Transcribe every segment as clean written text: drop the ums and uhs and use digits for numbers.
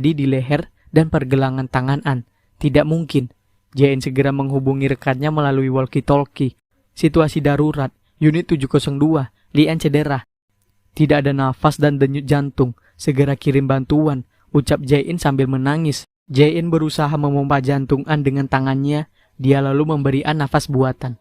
terjadi di leher dan pergelangan tangan An. Tidak mungkin. JN segera menghubungi rekannya melalui walkie-talkie. Situasi darurat, unit 702, Lian cedera. Tidak ada nafas dan denyut jantung. Segera kirim bantuan, ucap JN sambil menangis. JN berusaha memompa jantung An dengan tangannya. Dia lalu memberi An nafas buatan.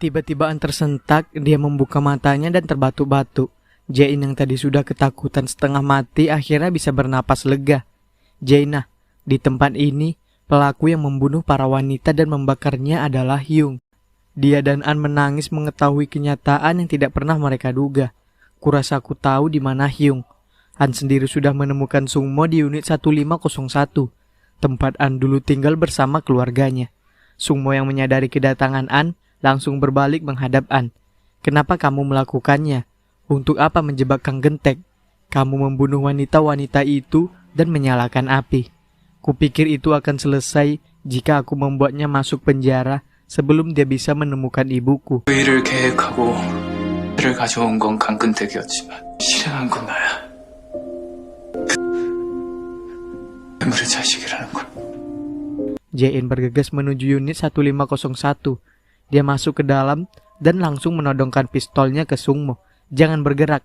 Tiba-tiba An tersentak, dia membuka matanya dan terbatuk-batuk. Jain yang tadi sudah ketakutan setengah mati akhirnya bisa bernapas lega. Jainah, di tempat ini, pelaku yang membunuh para wanita dan membakarnya adalah Hyung. Dia dan An menangis mengetahui kenyataan yang tidak pernah mereka duga. Kurasa aku tahu di mana Hyung. An sendiri sudah menemukan Sungmo di unit 1501, tempat An dulu tinggal bersama keluarganya. Sungmo yang menyadari kedatangan An langsung berbalik menghadap An. Kenapa kamu melakukannya? Untuk apa menjebak Kang Gentek? Kamu membunuh wanita-wanita itu dan menyalakan api. Kupikir itu akan selesai jika aku membuatnya masuk penjara sebelum dia bisa menemukan ibuku. 일을 계획하고 그를 가져온 건 강근택이었지만 실행한 건 나야. 괴물의 자식이라는 걸. JN bergegas menuju unit 1501. Dia masuk ke dalam dan langsung menodongkan pistolnya ke Sungmo. Jangan bergerak.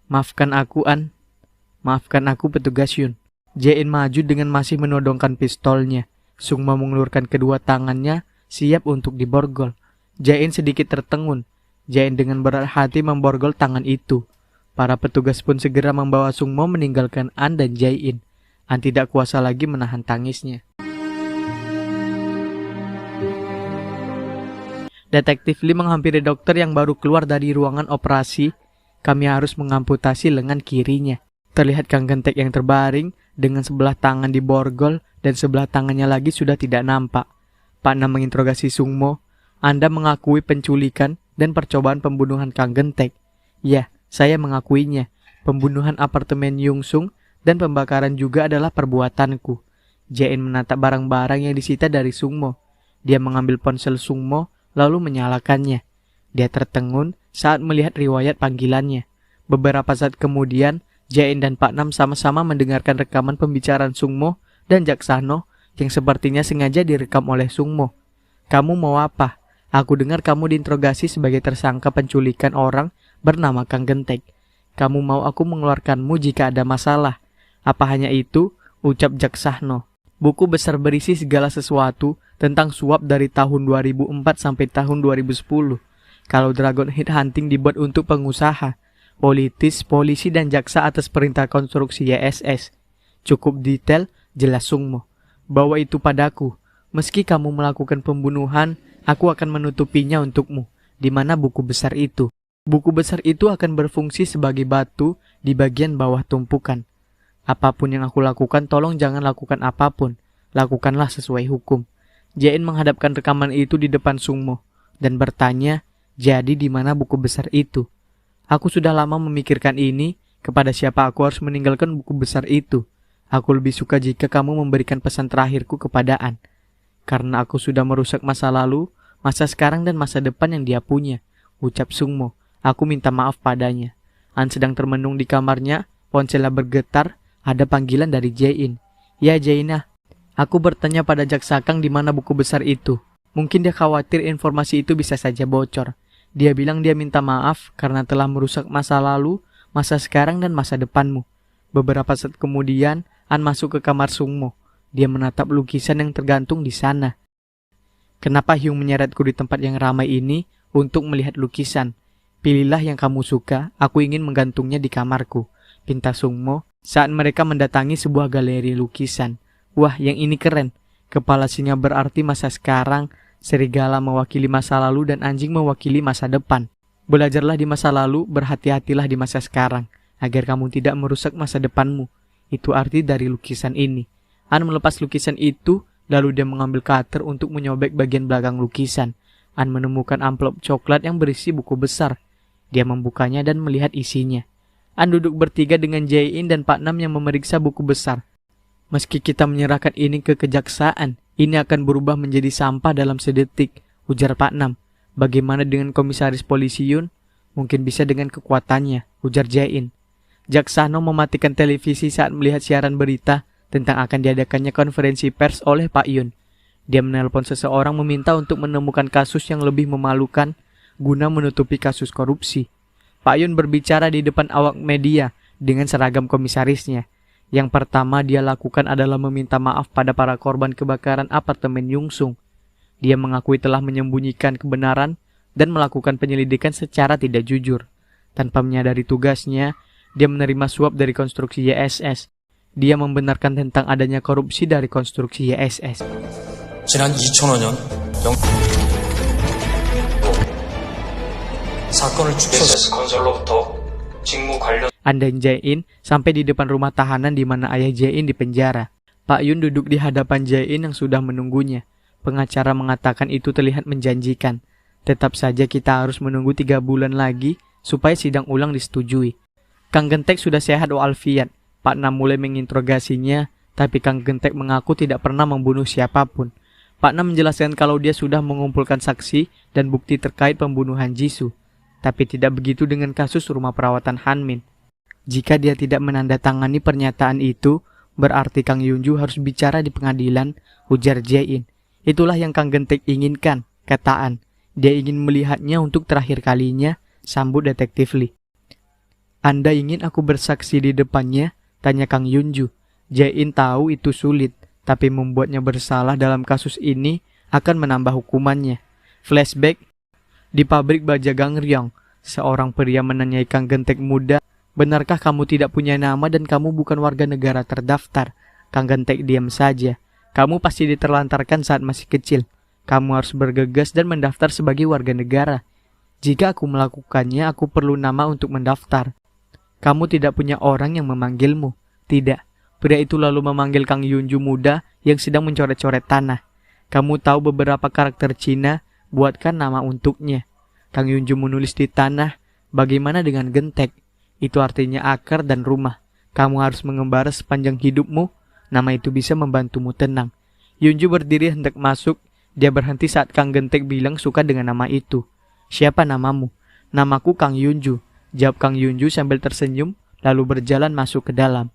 Maafkan aku, An. Maafkan aku, petugas Yun. JN maju dengan masih menodongkan pistolnya. Sungmo mengeluarkan kedua tangannya, siap untuk diborgol. JN sedikit tertengun. JN dengan berat hati memborgol tangan itu. Para petugas pun segera membawa Sungmo meninggalkan An dan JN. An tidak kuasa lagi menahan tangisnya. Detektif Lee menghampiri dokter yang baru keluar dari ruangan operasi. Kami harus mengamputasi lengan kirinya. Terlihat Kang Gentek yang terbaring dengan sebelah tangan diborgol dan sebelah tangannya lagi sudah tidak nampak. Pak Nam menginterogasi Sungmo. Anda mengakui penculikan dan percobaan pembunuhan Kang Gentek. Ya, saya mengakuinya. Pembunuhan apartemen Yungsung dan pembakaran juga adalah perbuatanku. JN menatap barang-barang yang disita dari Sungmo. Dia mengambil ponsel Sungmo lalu menyalakannya. Dia tertengun saat melihat riwayat panggilannya. Beberapa saat kemudian, JN dan Pak Nam sama-sama mendengarkan rekaman pembicaraan Sungmo dan Jaksano yang sepertinya sengaja direkam oleh Sungmo. Kamu mau apa? Aku dengar kamu diinterogasi sebagai tersangka penculikan orang bernama Kang Gentek. Kamu mau aku mengeluarkanmu jika ada masalah. Apa hanya itu? Ucap Jaksano. Buku besar berisi segala sesuatu tentang suap dari tahun 2004 sampai tahun 2010. Kalau Dragon Head Hunting dibuat untuk pengusaha, politis, polisi, dan jaksa atas perintah konstruksi YSS. Cukup detail, jelas Sungmo. Bawa itu padaku. Meski kamu melakukan pembunuhan, aku akan menutupinya untukmu. Di mana buku besar itu? Buku besar itu akan berfungsi sebagai batu di bagian bawah tumpukan. Apapun yang aku lakukan, tolong jangan lakukan apapun. Lakukanlah sesuai hukum. JN menghadapkan rekaman itu di depan Sungmo dan bertanya, jadi di mana buku besar itu? Aku sudah lama memikirkan ini, kepada siapa aku harus meninggalkan buku besar itu. Aku lebih suka jika kamu memberikan pesan terakhirku kepada An. Karena aku sudah merusak masa lalu, masa sekarang dan masa depan yang dia punya, ucap Sungmo. Aku minta maaf padanya. An sedang termenung di kamarnya, ponselnya bergetar. Ada panggilan dari Jain. Ya Jainah, aku bertanya pada Jaksa Kang di mana buku besar itu. Mungkin dia khawatir informasi itu bisa saja bocor. Dia bilang dia minta maaf karena telah merusak masa lalu, masa sekarang dan masa depanmu. Beberapa saat kemudian, An masuk ke kamar Sungmo. Dia menatap lukisan yang tergantung di sana. Kenapa Hyung menyeretku di tempat yang ramai ini untuk melihat lukisan? Pilihlah yang kamu suka, aku ingin menggantungnya di kamarku, pinta Sungmo saat mereka mendatangi sebuah galeri lukisan. Wah, yang ini keren. Kepala singa berarti masa sekarang, serigala mewakili masa lalu, dan anjing mewakili masa depan. Belajarlah di masa lalu, berhati-hatilah di masa sekarang, agar kamu tidak merusak masa depanmu. Itu arti dari lukisan ini. An melepas lukisan itu, lalu dia mengambil cutter untuk menyobek bagian belakang lukisan. An menemukan amplop coklat yang berisi buku besar. Dia membukanya dan melihat isinya. An duduk bertiga dengan Jae-in dan Pak Nam yang memeriksa buku besar. Meski kita menyerahkan ini ke kejaksaan, ini akan berubah menjadi sampah dalam sedetik, ujar Pak Nam. Bagaimana dengan komisaris polisi Yun? Mungkin bisa dengan kekuatannya, ujar Jae-in. Jaksano mematikan televisi saat melihat siaran berita tentang akan diadakannya konferensi pers oleh Pak Yun. Dia menelpon seseorang meminta untuk menemukan kasus yang lebih memalukan guna menutupi kasus korupsi. Pak Yun berbicara di depan awak media dengan seragam komisarisnya. Yang pertama dia lakukan adalah meminta maaf pada para korban kebakaran apartemen Yungsung. Dia mengakui telah menyembunyikan kebenaran dan melakukan penyelidikan secara tidak jujur. Tanpa menyadari tugasnya, dia menerima suap dari konstruksi YSS. Dia membenarkan tentang adanya korupsi dari konstruksi YSS. 지난 2005년 사건을 YSS 건설로부터 직무 관련 An dan Jae-in sampai di depan rumah tahanan di mana ayah Jae-in dipenjara. Pak Yun duduk di hadapan Jae-in yang sudah menunggunya. Pengacara mengatakan itu terlihat menjanjikan. Tetap saja kita harus menunggu 3 bulan lagi supaya sidang ulang disetujui. Kang Gentek sudah sehat walafiat. Pak Nam mulai menginterogasinya, tapi Kang Gentek mengaku tidak pernah membunuh siapapun. Pak Nam menjelaskan kalau dia sudah mengumpulkan saksi dan bukti terkait pembunuhan Jisoo. Tapi tidak begitu dengan kasus rumah perawatan Hanmin. Jika dia tidak menandatangani pernyataan itu, berarti Kang Yunju harus bicara di pengadilan, ujar Jae-in. Itulah yang Kang Gentek inginkan, kata An. Dia ingin melihatnya untuk terakhir kalinya, sambut detektif Lee. Anda ingin aku bersaksi di depannya? Tanya Kang Yunju. Jae-in tahu itu sulit, tapi membuatnya bersalah dalam kasus ini akan menambah hukumannya. Flashback. Di pabrik baja Gang Ryong, seorang pria menanyai Kang Gentek muda, benarkah kamu tidak punya nama dan kamu bukan warga negara terdaftar? Kang Gentek diam saja. Kamu pasti diterlantarkan saat masih kecil. Kamu harus bergegas dan mendaftar sebagai warga negara. Jika aku melakukannya, aku perlu nama untuk mendaftar. Kamu tidak punya orang yang memanggilmu. Tidak. Pria itu lalu memanggil Kang Yunju muda yang sedang mencoret-coret tanah. Kamu tahu beberapa karakter Cina, buatkan nama untuknya. Kang Yunju menulis di tanah, bagaimana dengan Gentek? Itu artinya akar dan rumah. Kamu harus mengembara sepanjang hidupmu. Nama itu bisa membantumu tenang. Yunju berdiri hendak masuk. Dia berhenti saat Kang Gentek bilang suka dengan nama itu. Siapa namamu? Namaku Kang Yunju. Jawab Kang Yunju sambil tersenyum, lalu berjalan masuk ke dalam.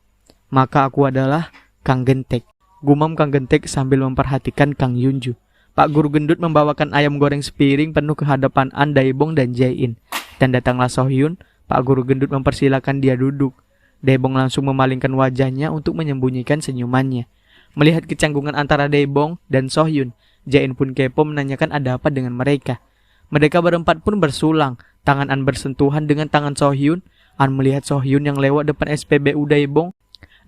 Maka aku adalah Kang Gentek. Gumam Kang Gentek sambil memperhatikan Kang Yunju. Pak Guru Gendut membawakan ayam goreng sepiring penuh ke hadapan An, Daebong, dan Jae-in. Dan datanglah Sohyun. Pak Guru Gendut mempersilakan dia duduk. Daebong langsung memalingkan wajahnya untuk menyembunyikan senyumannya. Melihat kecanggungan antara Daebong dan Sohyun, Jae-in pun kepo menanyakan ada apa dengan mereka. Mereka berempat pun bersulang. Tangan An bersentuhan dengan tangan Sohyun. An melihat Sohyun yang lewat depan SPBU Daebong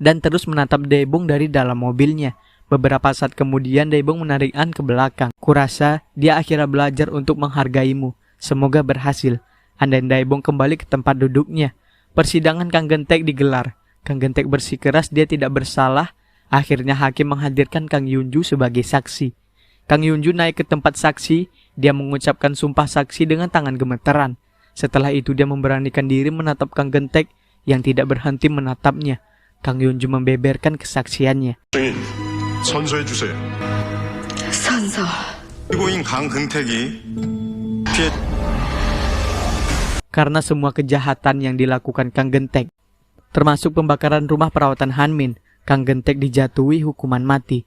dan terus menatap Daebong dari dalam mobilnya. Beberapa saat kemudian Daebong menarik An ke belakang. Kurasa dia akhirnya belajar untuk menghargaimu. Semoga berhasil. An dan Daebong kembali ke tempat duduknya. Persidangan Kang Gentek digelar. Kang Gentek bersikeras dia tidak bersalah. Akhirnya hakim menghadirkan Kang Yunju sebagai saksi. Kang Yunju naik ke tempat saksi. Dia mengucapkan sumpah saksi dengan tangan gemeteran. Setelah itu dia memberanikan diri menatap Kang Gentek yang tidak berhenti menatapnya. Kang Yunju membeberkan kesaksiannya. 증인, 선서해 주세요. 선서. 피고인 강근택이 피해 Karena semua kejahatan yang dilakukan Kang Gentek, termasuk pembakaran rumah perawatan Hanmin, Kang Gentek dijatuhi hukuman mati.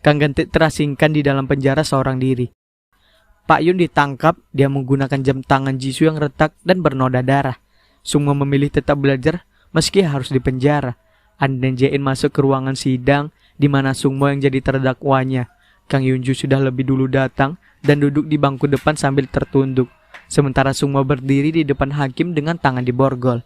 Kang Gentek terasingkan di dalam penjara seorang diri. Pak Yun ditangkap, dia menggunakan jam tangan Jisoo yang retak dan bernoda darah. Semua memilih tetap belajar meski harus dipenjara. An dan Jae-in masuk ke ruangan sidang di mana Sungmo yang jadi terdakwanya. Kang Yunju sudah lebih dulu datang dan duduk di bangku depan sambil tertunduk. Sementara Sungmo berdiri di depan hakim dengan tangan diborgol.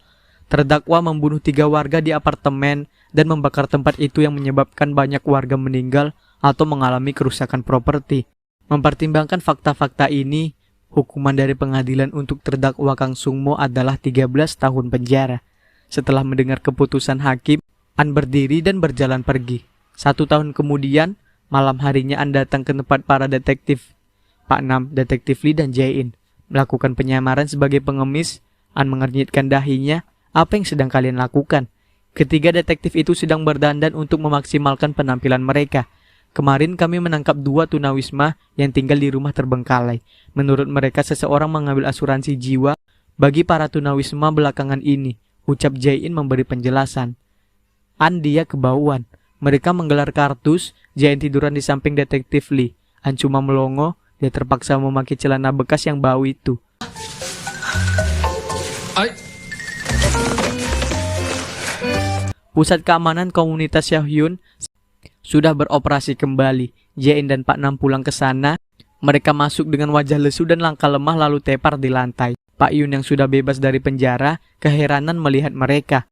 Terdakwa membunuh 3 warga di apartemen dan membakar tempat itu yang menyebabkan banyak warga meninggal atau mengalami kerusakan properti. Mempertimbangkan fakta-fakta ini, hukuman dari pengadilan untuk terdakwa Kang Sungmo adalah 13 tahun penjara. Setelah mendengar keputusan hakim, An berdiri dan berjalan pergi. 1 tahun kemudian, malam harinya An datang ke tempat para detektif. Pak Nam, detektif Lee dan Jae-in melakukan penyamaran sebagai pengemis. An mengernyitkan dahinya. Apa yang sedang kalian lakukan? Ketiga detektif itu sedang berdandan untuk memaksimalkan penampilan mereka. Kemarin kami menangkap 2 tunawisma yang tinggal di rumah terbengkalai. Menurut mereka seseorang mengambil asuransi jiwa bagi para tunawisma belakangan ini, ucap Jae-in memberi penjelasan. Dia kebauan. Mereka menggelar kartus, Jae-in tiduran di samping detektif Lee. Cuma melongo, dia terpaksa memakai celana bekas yang bau itu. Pusat keamanan komunitas Syahyun sudah beroperasi kembali. Jae-in dan Pak Nam pulang ke sana. Mereka masuk dengan wajah lesu dan langkah lemah lalu tepar di lantai. Pak Yun yang sudah bebas dari penjara keheranan melihat mereka.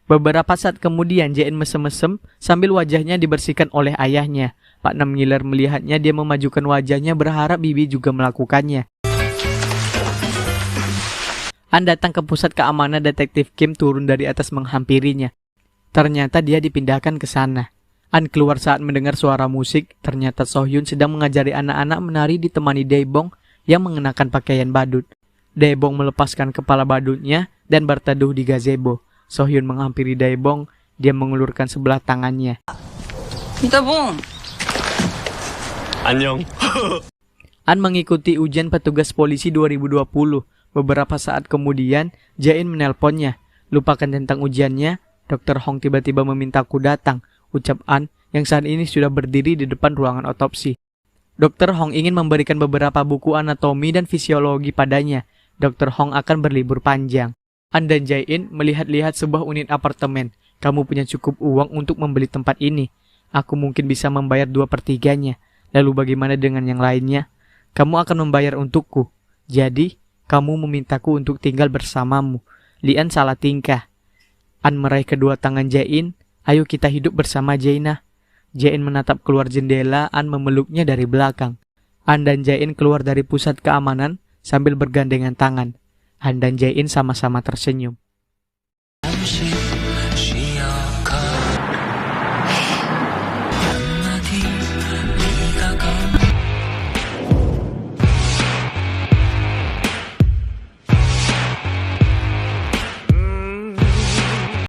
Beberapa saat kemudian Jae-in mesem-mesem sambil wajahnya dibersihkan oleh ayahnya. Pak Nam ngiler melihatnya, dia memajukan wajahnya berharap Bibi juga melakukannya. Datang ke pusat keamanan, detektif Kim turun dari atas menghampirinya. Ternyata dia dipindahkan ke sana. Keluar saat mendengar suara musik. Ternyata Sohyun sedang mengajari anak-anak menari ditemani Daebong yang mengenakan pakaian badut. Daebong melepaskan kepala badutnya dan berteduh di gazebo. Sohyun menghampiri Daebong. Dia mengulurkan sebelah tangannya. 다봉. 안녕. Mengikuti ujian petugas polisi 2020. Beberapa saat kemudian, Jae-in menelponnya. Lupakan tentang ujiannya. Dr. Hong tiba-tiba memintaku datang, ucap yang saat ini sudah berdiri di depan ruangan otopsi. Dr. Hong ingin memberikan beberapa buku anatomi dan fisiologi padanya. Dr. Hong akan berlibur panjang. Dan Jae-in melihat-lihat sebuah unit apartemen. Kamu punya cukup uang untuk membeli tempat ini. Aku mungkin bisa membayar 2/3-nya. Lalu bagaimana dengan yang lainnya? Kamu akan membayar untukku. Jadi, kamu memintaku untuk tinggal bersamamu. Lian salah tingkah. Meraih kedua tangan Jae-in. Ayo kita hidup bersama Jaina. Jae-in menatap keluar jendela. Memeluknya dari belakang. Dan Jae-in keluar dari pusat keamanan sambil bergandengan tangan. Dan Jae-in sama-sama tersenyum.